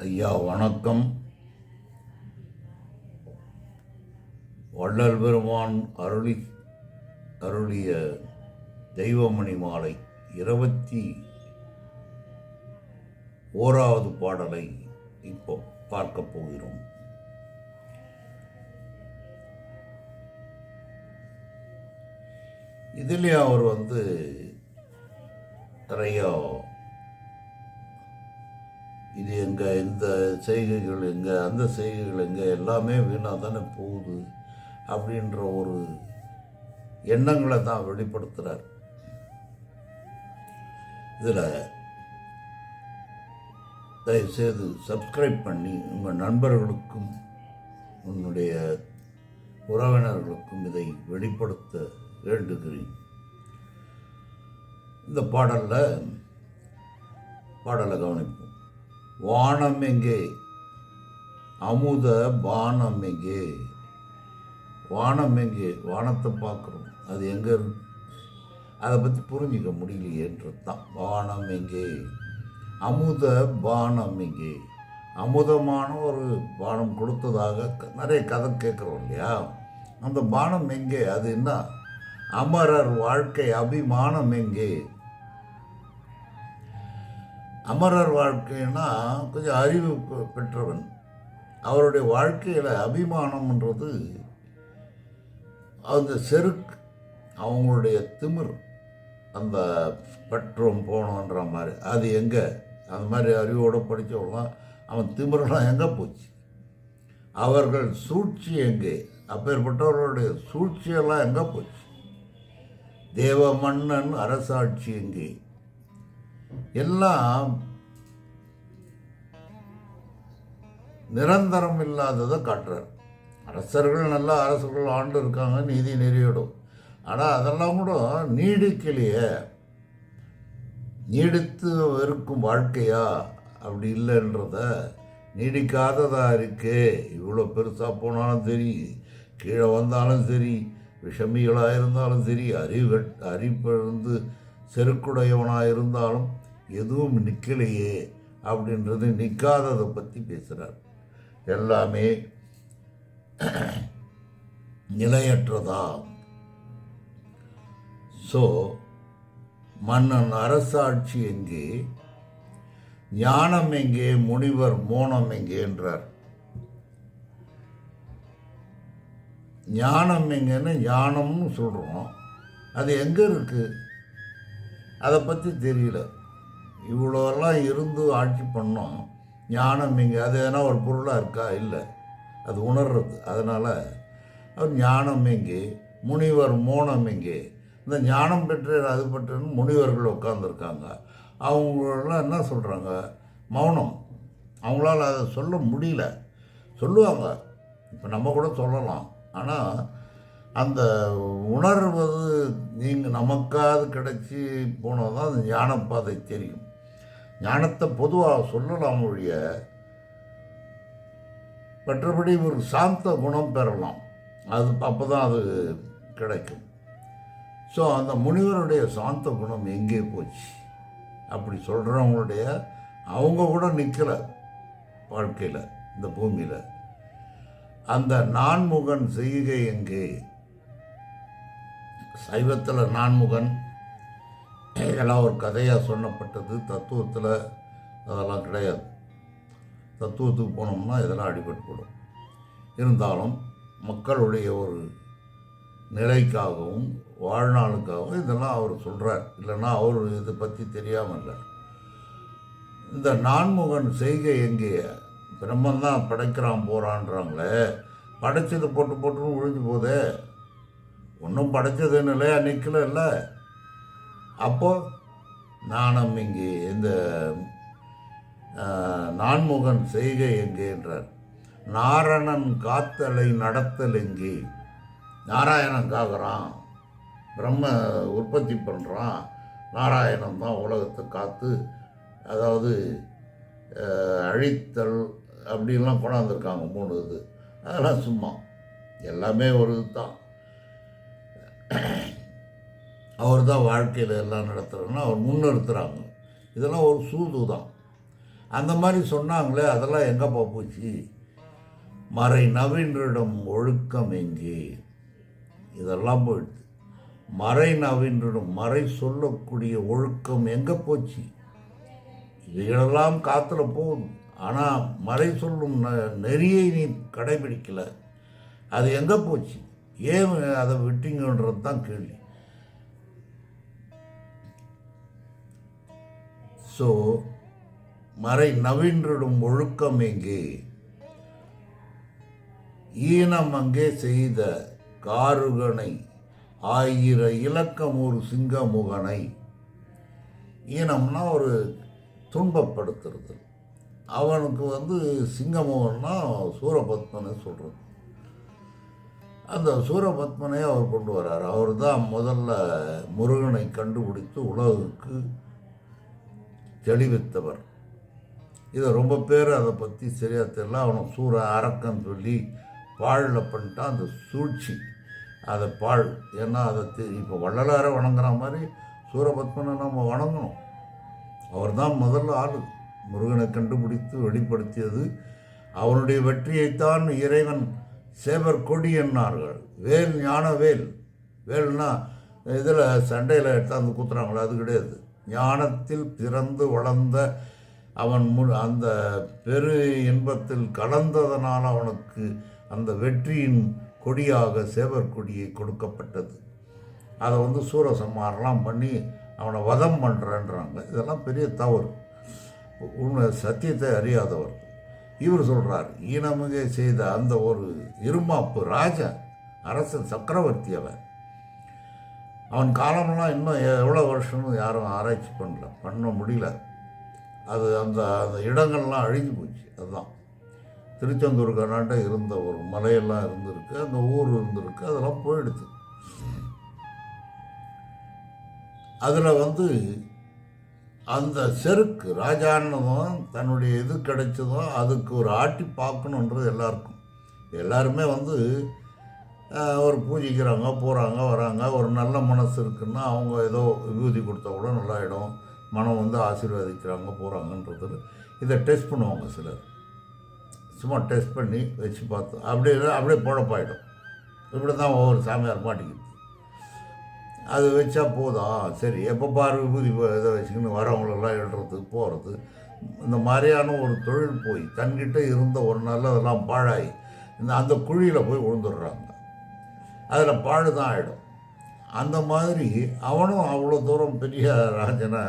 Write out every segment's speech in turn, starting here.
ஐயா வணக்கம். வள்ளல் பெருமான் அருளிய தெய்வமணி மாலை 21வது பாடலை இப்போ பார்க்க போகிறோம். இதிலே அவர் நிறைய இது எங்கே, இந்த செய்கைகள் எங்கே, அந்த செய்கைகள் எங்கே, எல்லாமே வீணாக தானே போகுது அப்படின்ற ஒரு எண்ணங்களை தான் வெளிப்படுத்துகிறார். இதில் தயவுசெய்து சப்ஸ்கிரைப் பண்ணி உங்கள் நண்பர்களுக்கும் உன்னுடைய உறவினர்களுக்கும் இதை வெளிப்படுத்த வேண்டுகிறேன். இந்த பாடலை கவனிப்போம். வானம் எங்கே, அமுத பானம் எங்கே. வானம் எங்கே, வானத்தை பார்க்குறோம், அது எங்கே இருக்கு, அதை பற்றி புரிஞ்சிக்க முடியலையேன்றது தான். வானம் எங்கே, அமுத பானம் எங்கே. அமுதமான ஒரு பானம் கொடுத்ததாக நிறைய கதை கேட்குறோம் இல்லையா? அந்த பானம் எங்கே, அது என்ன? அமரர் வாழ்க்கை அபிமானம் எங்கே. அமரர் வாழ்க்கைன்னா கொஞ்சம் அறிவு பெற்றவன், அவருடைய வாழ்க்கையில் அபிமானம்ன்றது அந்த செருக்கு, அவங்களுடைய திமிர், அந்த பெற்றோம் போனோன்ற மாதிரி. அது எங்கே, அந்த மாதிரி அறிவோடு படித்தவங்களாம் அவன் திமிரெல்லாம் எங்கே போச்சு? அவர்கள் சூழ்ச்சி எங்கே, அப்பேற்பட்டவர்களுடைய சூழ்ச்சியெல்லாம் எங்கே போச்சு? தேவ மன்னன் அரசாட்சி எங்கே. எல்லாம் நிரந்தரம் இல்லாததை காட்டுறார். அரசர்கள் நல்ல அரசர்கள் ஆண்டு இருக்காங்க நீதி நெறியோடும், ஆனால் அதெல்லாம் கூட நீடிக்கலையே. நீடித்து இருக்கும் வாழ்க்கையா? அப்படி இல்லைன்றத நீடிக்காததாக இருக்கே. இவ்வளோ பெருசாக போனாலும் சரி, கீழே வந்தாலும் சரி, விஷமிகளாக இருந்தாலும் சரி, அறிவிழந்து செருக்குடையவனாக இருந்தாலும் எதுவும் நிற்கலையே அப்படின்றது, நிற்காததை பற்றி பேசுகிறார். எல்லாமே நிலையற்றதா. ஸோ மன்னன் அரசாட்சி எங்கே, ஞானம் எங்கே, முனிவர் மோனம் எங்கே என்றார். ஞானம் எங்கன்னு ஞானம்னு சொல்கிறோம், அது எங்கே இருக்குது? அதை பற்றி தெரியல. இவ்வளோலாம் இருந்து ஆட்சி பண்ணோம், ஞானம் எங்கே? அது எதனா ஒரு பொருளாக இருக்கா? இல்லை, அது உணர்றது. அதனால் அவர் ஞானம் எங்கே, முனிவர் மோனம் எங்கே. இந்த ஞானம் பெற்ற அது பெற்றன்னு முனிவர்கள் உட்காந்துருக்காங்க. அவங்களெல்லாம் என்ன சொல்கிறாங்க? மௌனம். அவங்களால அதை சொல்ல முடியல. சொல்லுவாங்க, இப்போ நம்ம கூட சொல்லலாம், ஆனால் அந்த உணர்வது நீங்கள் நமக்காவது கிடைச்சி போனால் தான் அந்த ஞானப்பாதை தெரியும். ஞானத்தை பொதுவாக சொல்லலாம் ஒழிய, மற்றபடி ஒரு சாந்த குணம் பெறலாம், அது அப்போ தான் அது கிடைக்கும். ஸோ அந்த முனிவருடைய சாந்த குணம் எங்கே போச்சு? அப்படி சொல்கிறவங்களுடைய அவங்க கூட நிற்கலை வாழ்க்கையில், இந்த பூமியில். அந்த நான்முகன் செய்கை எங்கே? சைவத்தில் நான்முகன் எல்லாம் ஒரு கதையாக சொல்லப்பட்டது. தத்துவத்தில் அதெல்லாம் கிடையாது. தத்துவத்துக்கு போனோம்னா இதெல்லாம் அடிபட்டு போடும். இருந்தாலும் மக்களுடைய ஒரு நிலைக்காகவும் வாழ்நாளுக்காகவும் இதெல்லாம் அவர் சொல்கிறார். இல்லைன்னா அவர் இதை பற்றி தெரியாமல் இல்லை. இந்த நான்முகன் செய்கை எங்கே? பிரம்மன் தான் படைக்கிறான் போகிறான்றாங்களே, படைச்சது போட்டுன்னு ஒழிஞ்சு போதே, ஒன்றும் படைச்சதுன்னு இல்லையா, நிற்கல இல்லை. அப்போது நாணம் எங்கே? இந்த நான்முகன் செய்கை எங்கேன்றார். நாரணன் காத்தலை நடத்தல் எங்கே? நாராயணன் காக்கிறான், பிரம்ம உற்பத்தி பண்ணுறான், நாராயணன் தான் உலகத்தை காத்து, அதாவது அழித்தல் அப்படின்லாம் கொண்டாந்துருக்காங்க 3 இது. அதெல்லாம் சும்மா, எல்லாமே ஒரு இது தான். அவர் தான் வாழ்க்கையில் எல்லாம் நடத்துகிறோன்னா அவர் முன்னிறுத்துகிறாங்க. இதெல்லாம் ஒரு சூது தான். அந்த மாதிரி சொன்னாங்களே, அதெல்லாம் எங்கப்பா போச்சு? மறை நவீன்றிடம் ஒழுக்கம் எங்கே? இதெல்லாம் போயிடுது. மறை நவீன்றிடம் மறை சொல்லக்கூடிய ஒழுக்கம் எங்கே போச்சு? இவைகளெல்லாம் காற்றுல போகுது. ஆனால் மறை சொல்லும் நெறியை நீ கடைபிடிக்கல, அது எங்கே போச்சு? ஏன் அதை விட்டீங்கன்றது தான் கேள்வி. ஸோ மறை நவீன்றிடும் ஒழுக்கம் எங்கே? ஈனம் அங்கே செய்த காருகனை ஆயிர இலக்கம் ஒரு சிங்கமுகனை. ஈனம்னா ஒரு துன்பப்படுத்துறது. அவனுக்கு சிங்கமுகன்னா சூரபத்மனை சொல்கிறது. அந்த சூரபத்மனை அவர் கொண்டு வர்றார். அவர் தான் முதல்ல முருகனை கண்டுபிடித்து உலகுக்கு தெளிவித்தவர். இதை ரொம்ப பேர் அதை பற்றி சரியாக தெரியல. அவனை சூர அரக்கன்னு சொல்லி பாழில் பண்ணிட்டான். அந்த சூழ்ச்சி அதை பாழ். ஏன்னா அதை இப்போ வள்ளலாரை வணங்குற மாதிரி சூரபத்மனை நம்ம வணங்கணும். அவர் தான் முதல்ல ஆளு. முருகனை கண்டுபிடித்து வெளிப்படுத்தியது. அவனுடைய வெற்றியைத்தான் இறைவன் சேவர் கொடி என்னார்கள். வேல் ஞான வேல். வேல்னா இதில் சண்டையில் எடுத்தாந்து குத்துறாங்களோ அது கிடையாது. ஞானத்தில் பிறந்து வளர்ந்த அவன் அந்த பெரு இன்பத்தில் கலந்ததனால் அவனுக்கு அந்த வெற்றியின் கொடியாக சேவர் கொடியை கொடுக்கப்பட்டது. அதை சூரசம்மாரெலாம் பண்ணி அவனை வதம் பண்ணுறன்றாங்க. இதெல்லாம் பெரிய தவறு. உண்மை சத்தியத்தை அறியாதவர். இவர் சொல்கிறார், ஈனமுகே செய்த அந்த ஒரு இருமாப்பு ராஜா அரசன் சக்கரவர்த்தி. அவன் காலமெல்லாம் இன்னும் எவ்வளோ வருஷம்னு யாரும் ஆராய்ச்சி பண்ண முடியல. அது அந்த அந்த இடங்கள்லாம் அழிஞ்சு போச்சு. அதுதான் திருச்செந்தூர் கர்நாட்ட இருந்த ஒரு மலையெல்லாம் இருந்திருக்கு, அந்த ஊர் இருந்திருக்கு, அதெல்லாம் போயிடுது. அதில் அந்த செருக்கு ராஜான்னதும் தன்னுடைய இது கிடைச்சதும் அதுக்கு ஒரு ஆட்டி பார்க்கணுன்றது எல்லாருமே ஒரு பூஜிக்கிறாங்க, போகிறாங்க, வராங்க. ஒரு நல்ல மனசு இருக்குன்னா அவங்க ஏதோ விபூதி கொடுத்தா கூட நல்லாயிடும். மனம் ஆசீர்வதிக்கிறாங்க, போகிறாங்கன்றது. இதை டெஸ்ட் பண்ணுவாங்க சிலர். சும்மா டெஸ்ட் பண்ணி வச்சு பார்த்து அப்படியே பொழப்பாயிடும். இப்படி தான் ஒவ்வொரு சாமியார் மாட்டிக்கிது. அது வச்சா போதும், சரி எப்போ பாரு விபூதி இதை வச்சுக்கின்னு வரவங்களெல்லாம் எழுறது போகிறது. இந்த மாதிரியான ஒரு தொழில் போய் தன்கிட்ட இருந்த ஒரு நல்லதெல்லாம் பாழாகி அந்த குழியில் போய் விழுந்துடுறாங்க. அதில் பாழு தான் ஆகிடும். அந்த மாதிரி அவனும் அவ்வளோ தூரம் பெரிய ராஜனை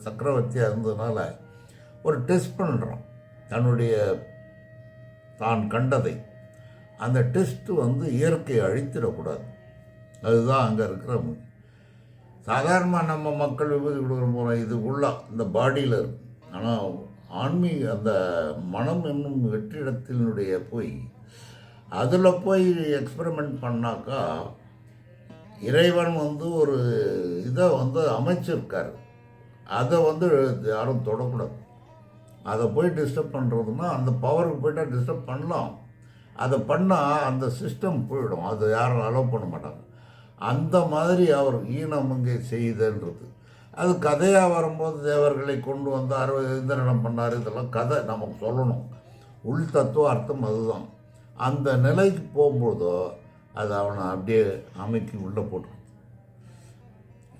சக்கரவர்த்தியாக இருந்ததுனால ஒரு டெஸ்ட் பண்ணுறான் தன்னுடைய தான் கண்டதை. அந்த டெஸ்ட்டு இயற்கையை அழித்திடக்கூடாது. அதுதான் அங்கே இருக்கிற சாதாரணமாக நம்ம மக்கள் விபூதி கொடுக்குற போகிறோம், இது இந்த பாடியில் இருக்கும். ஆனால் ஆன்மீக அந்த மனம் என்னும் வெற்றிடத்தினுடைய போய் அதில் போய் எக்ஸ்பெரிமெண்ட் பண்ணாக்கா இறைவன் ஒரு இதை அமைச்சிருக்கார். அதை யாரும் தொடக்கூடாது. அதை போய் டிஸ்டர்ப் பண்ணுறதுன்னா அந்த பவருக்கு போய்ட்டால் டிஸ்டர்ப் பண்ணலாம். அதை பண்ணால் அந்த சிஸ்டம் போயிடும். அதை யாரும் அலோவ் பண்ண மாட்டாங்க. அந்த மாதிரி அவர் ஈனமுங்கே செய்தன்றது அது கதையாக வரும்போது தேவர்களை கொண்டு வந்தார், இந்திரனம் பண்ணார், இதெல்லாம் கதை நமக்கு சொல்லணும். உள் தத்துவ அர்த்தம் அதுதான். அந்த நிலைக்கு போகும்போதோ அது அவனை அப்படியே அமைக்கி உள்ளே போட்டு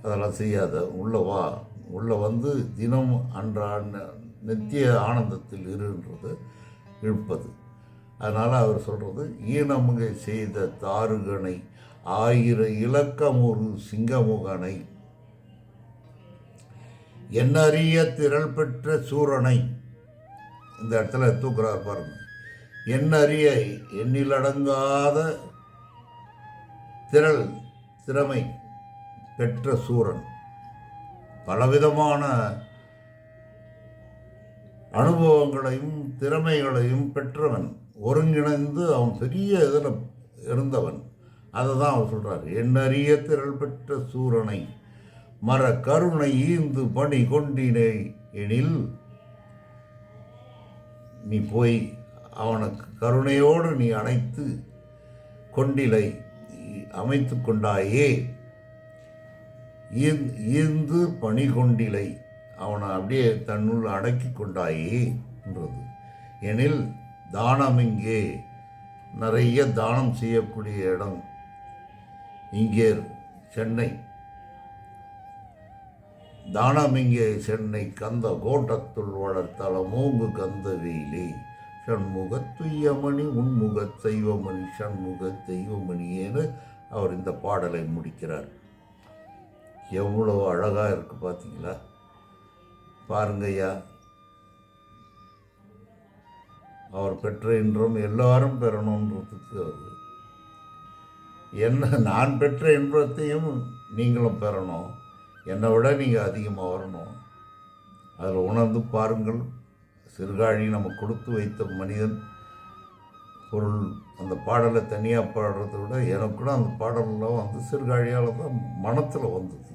அதெல்லாம் செய்யாத உள்ளே தினம் நித்திய ஆனந்தத்தில் இருன்றது இழுப்பது. அதனால் அவர் சொல்கிறது, ஈனமுகை செய்த தாருகனை ஆயிர இலக்கம் ஒரு சிங்கமுகனை என்னறிய திரள் பெற்ற சூரனை. இந்த இடத்துல தூக்குறார் பாருங்க. என்னறிய எண்ணிலடங்காத திறமை பெற்ற சூரன், பலவிதமான அனுபவங்களையும் திறமைகளையும் பெற்றவன், ஒருங்கிணைந்து அவன் பெரிய இதில் இருந்தவன். அதை தான் அவர் சொல்கிறார். என்னறிய திரள் பெற்ற சூரனை மர கருணை ஈந்து பணி கொண்டினை எனில், நீ போய் அவனுக்கு கருணையோடு நீ அணைத்து கொண்டிலை அமைத்து கொண்டாயே. ஈந்து பணி கொண்டிலை, அவனை அப்படியே தன்னுள் அடக்கி கொண்டாயின்றது. எனில் தானம் இங்கே நிறைய தானம் செய்யக்கூடிய இடம் இங்கே சென்னை. தானம் இங்கே சென்னை கந்த கோட்டத்துள் வளர்த்தல மூங்கு கந்த வேலி சண்முக துய்யமணி உன்முக தெய்வமணி சண்முக தெய்வமணியேன்னு அவர் இந்த பாடலை முடிக்கிறார். எவ்வளோ அழகாக இருக்கு பார்த்தீங்களா? பாருங்கய்யா, அவர் பெற்ற இன்பம் எல்லாரும் பெறணுன்றதுக்கு அவர் என்ன, நான் பெற்ற இன்பத்தையும் நீங்களும் பெறணும், என்னை விட நீங்கள் அதிகமாக வரணும். அதில் உணர்ந்து பாருங்கள். சிறுகாழி நம்ம கொடுத்து வைத்த மனிதன் பொருள். அந்த பாடலை தனியாக பாடுறத விட எனக்கு கூட அந்த பாடலெலாம் வந்து சிறுகாழியால் தான் மனத்தில் வந்தது.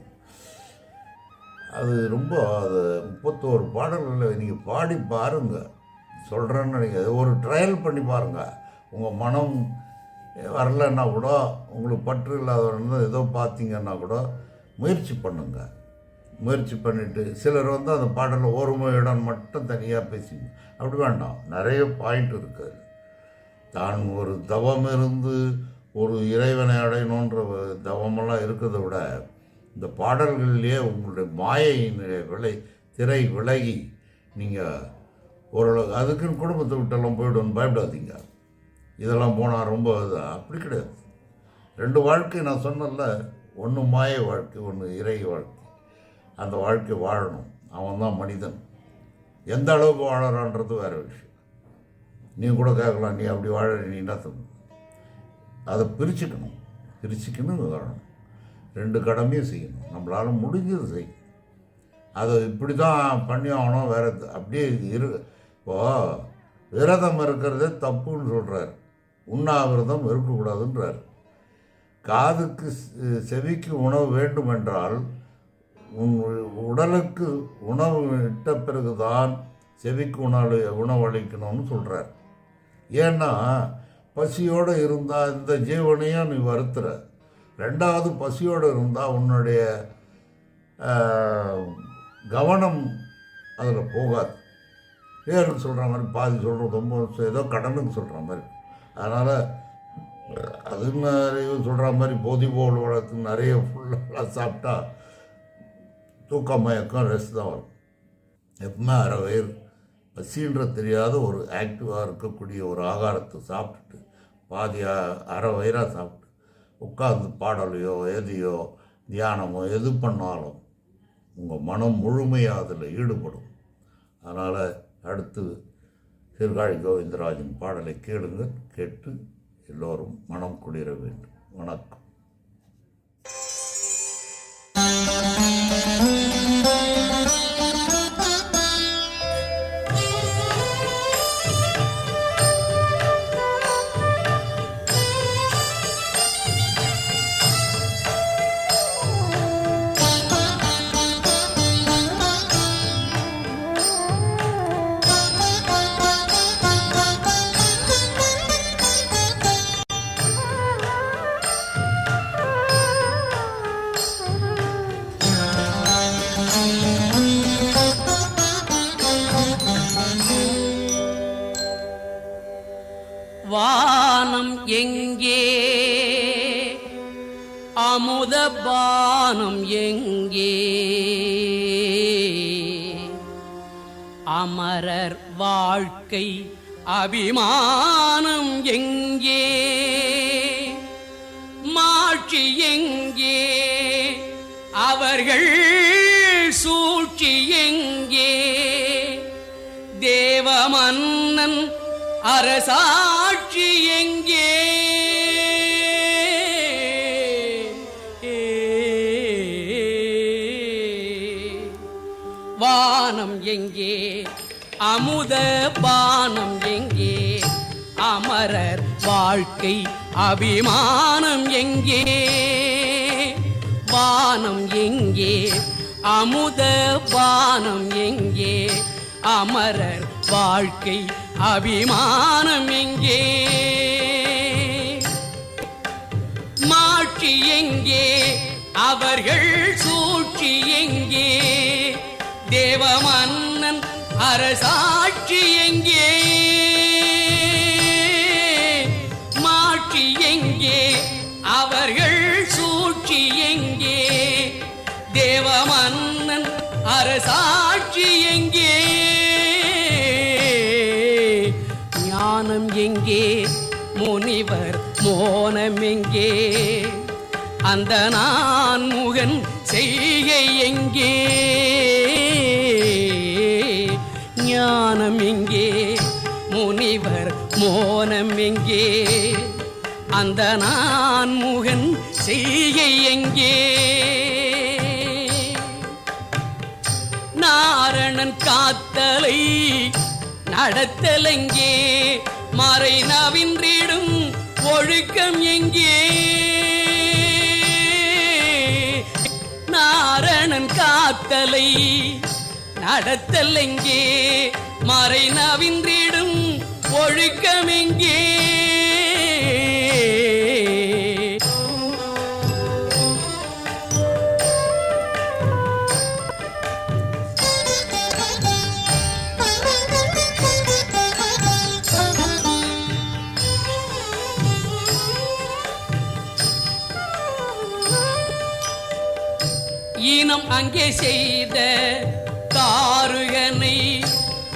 அது ரொம்ப அது 31 பாடல்களில் நீங்கள் பாடி பாருங்கள். சொல்கிறேன்னு நினைக்கிறேன், ஒரு ட்ரையல் பண்ணி பாருங்கள். உங்கள் மனம் வரலன்னா கூட, உங்களுக்கு பற்று இல்லாத ஏதோ பார்த்தீங்கன்னா கூட முயற்சி பண்ணுங்க. முயற்சி பண்ணிவிட்டு சிலர் வந்து அந்த பாடலில் ஒரு இடம் மட்டும் தனியாக பேசிங்க. அப்படி வேண்டாம், நிறைய பாயிண்ட் இருக்குது. தான் ஒரு தவம் இருந்து ஒரு இறைவனை அடையணுன்ற தவமெல்லாம் இருக்கிறத விட இந்த பாடல்களிலேயே உங்களுடைய மாயையினுடைய திரை விலகி நீங்கள் ஓரளவு அதுக்குன்னு குடும்பத்தை விட்டெல்லாம் போய்விடுன்னு பயப்படாதீங்க. இதெல்லாம் போனால் ரொம்ப அப்படி கிடையாது. 2 வாழ்க்கை நான் சொன்னல, ஒன்று மாய வாழ்க்கை, ஒன்று இறை வாழ்க்கை. அந்த வாழ்க்கை வாழணும். அவன் தான் மனிதன். எந்த அளவுக்கு வாழறான்றது வேறு விஷயம். நீ கூட கேட்கலாம், நீ அப்படி வாழ நீ என்ன சொல்லணும்? அதை பிரிச்சுக்கணும் வாழணும். 2 கடமையும் செய்யணும். நம்மளால் முடிஞ்சது செய்யணும். அதை இப்படி தான் பண்ணி ஆகணும், வேறு அப்படியே இப்போது விரதம் இருக்கிறதே தப்புன்னு சொல்கிறார். உண்ணாவிரதம் இருக்கக்கூடாதுன்றார். காதுக்கு செவிக்கு உணவு வேண்டுமென்றால் உடலுக்கு உணவு இட்ட பிறகுதான் செவிக்கு உணவளிக்கணும்னு சொல்கிறார். ஏன்னா பசியோடு இருந்தால் இந்த ஜீவனையும் நீ வருத்துற. 2வது பசியோடு இருந்தால் உன்னுடைய கவனம் அதில் போகாது. பேருக்கு சொல்கிற மாதிரி பாதி சொல்கிறது ரொம்ப ஏதோ கடனுக்கு சொல்கிற மாதிரி. அதனால் அது நிறைய சொல்கிற மாதிரி போதி போல் வளர்த்து நிறைய ஃபுல்லாக சாப்பிட்டா தூக்கம் மயக்கம் ரெஸ்ட் தான் வரும். எப்பவுமே அரை வயிறு பசின்ற தெரியாத ஒரு ஆக்டிவாக இருக்கக்கூடிய ஒரு ஆகாரத்தை சாப்பிட்டுட்டு பாதி அரை வயிறாக சாப்பிட்டு உட்கார்ந்து பாடலையோ எதையோ தியானமோ எது பண்ணாலும் உங்கள் மனம் முழுமையாக அதில் ஈடுபடும். அதனால் அடுத்து சீர்காழி கோவிந்தராஜன் பாடலை கேளுங்க. கேட்டு எல்லோரும் மனம் குளிர வேண்டும். வணக்கம். வானம் எங்கே, அமுதபானம் எங்கே, அமரர் வாழ்க்கை அபிமானம் எங்கே, மாட்சி எங்கே, அவர்கள் சூழ்ச்சி எங்கே, தேவமன்னன் அரசாட்சி எங்கே, வானம் எங்கே, அமுத பானம் எங்கே, அமரர் வாழ்க்கை அபிமானம் எங்கே, வானம் எங்கே, அமுத பானம் எங்கே, அமரர் வாழ்க்கை அபிமானம் எங்கே, மாட்சி எங்கே, அவர்கள் சூழ்ச்சி எங்கே, தேவமன்னன் அரசாட்சி எங்கே? மாட்சி எங்கே? அவர்கள் சூழ்ச்சி எங்கே? தேவமன்னன் அரசாட்சி எங்கே? ஞானம் எங்கே? முனிவர் மோனம் எங்கே? அந்த நான் முகன் செய்கை எங்கே? ஞானம் எங்கே? முனிவர் மோனம் எங்கே? அந்த நான் முகன் செய்கை எங்கே? நாரணன் காத்தலை நடத்தலெங்கே? மறை நவின்றிடும் ஒழுக்கம் எங்கே? நாரணன் காத்தலை நடத்தலெங்கே? மறை நவின்றிடும் ஒழுக்கம் எங்கே? ஈனம் அங்கே செய்த தாருகனை,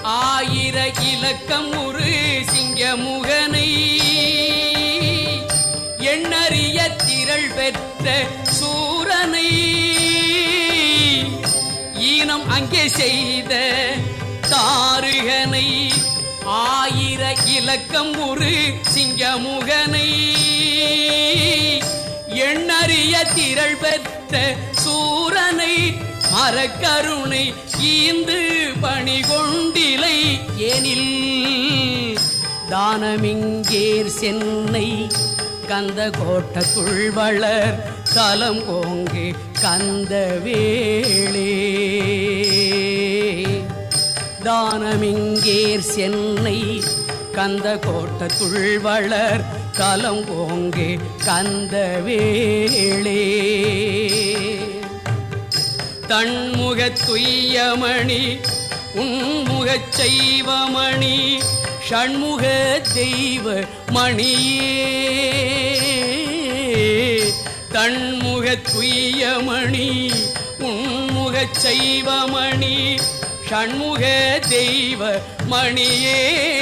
ஆயிர இலக்கம் ஒரு சிங்கமுகனை, எண்ணறிய திரள் பெற்ற சூரனை. ஈனம் அங்கே செய்த தாருகனை, ஆயிர இலக்கம் ஒரு சிங்கமுகனை, எண்ணறிய திரள் பெற்ற சூரனை, மரக்கருணை ஈந்து பணி கொண்டிலை எனில். தானமிங்கேர் சென்னை கந்த கோட்டத்துள் வளர் தலம் ஓங்கு கந்த வேளே. தானமிங்கேர் சென்னை கந்த கோட்டத்துள் வளர் தலம் ஓங்கு கந்த வேளே. தன்முகத் துய்யமணி உன்முகச் செய்வமணி, ஷண்முக தெய்வ மணியே. தன்முகத் துய்யமணி உன்முகச் செய்வமணி, ஷண்முக தெய்வ மணியே.